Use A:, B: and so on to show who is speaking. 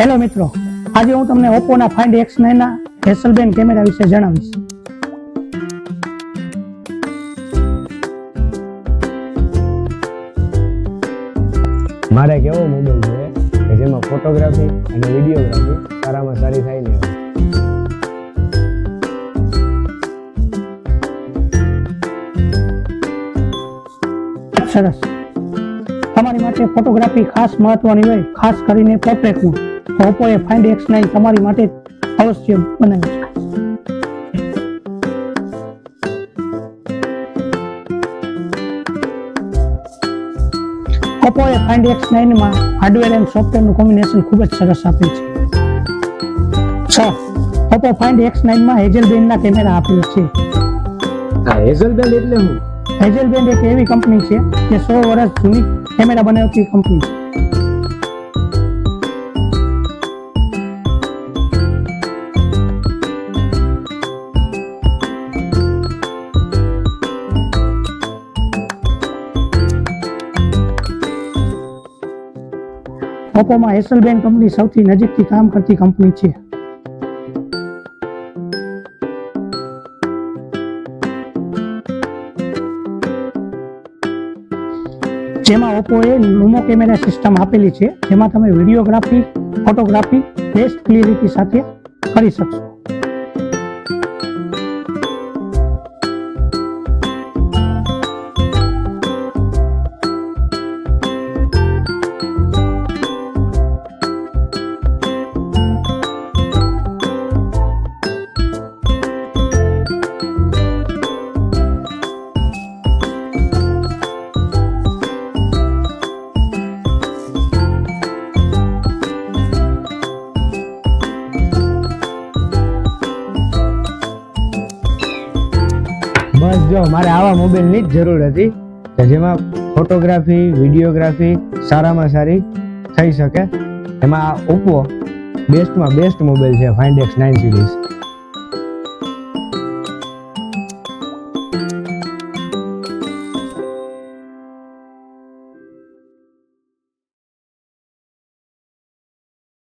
A: Hello મિત્રો, આજે હું તમને ઓપ્પોના ફાઇન્ડ X9 ના હેસલબેન્ડ કેમેરા વિશે જણાવીશ.
B: મારે એક એવો મોબાઈલ છે કે જેમાં ફોટોગ્રાફી અને વિડીયોગ્રાફી સારામાં સારી થાય ને
A: સરસ. તમારી માટે ફોટોગ્રાફી ખાસ મહત્વની હોય, ખાસ કરીને પોર્ટ્રેટમાં, તો ઓપ્પોએ ફાઇન્ડ X9 તમારી માટે અવશ્ય બનાવ્યું છે. ઓપ્પોએ ફાઇન્ડ X9 માં હાર્ડવેર એન્ડ સોફ્ટવેરનું કોમ્બિનેશન ખૂબ જ સરસ આપેલ છે. ઓપ્પો ફાઇન્ડ X9 માં હેઝલબેન્ડના કેમેરા આપેલ છે.
B: હેઝલબેન્ડ એટલે શું?
A: હેઝલબેન્ડ એક એવી કંપની છે જે 100 વર્ષ જૂની કેમેરા બનાવતી કંપની છે. ઓપ્પોમાં હેઝલબેન્ડ કંપની સૌથી નજીકથી કામ કરતી કંપની છે. જેમાં ઓપ્પોએ લુમો કેમેરા સિસ્ટમ આપેલી છે, જેમાં તમે વિડીયોગ્રાફી, ફોટોગ્રાફી બેસ્ટ ક્લિયરિટી સાથે કરી શકશો.
B: બસ જો મારે આવા મોબાઈલની જ જરૂર હતી કે જેમાં ફોટોગ્રાફી, વિડીયોગ્રાફી સારામાં સારી થઈ શકે. એમાં ઓપ્પો બેસ્ટમાં બેસ્ટ મોબાઈલ છે ફાઇન્ડ X9 સિરીઝ.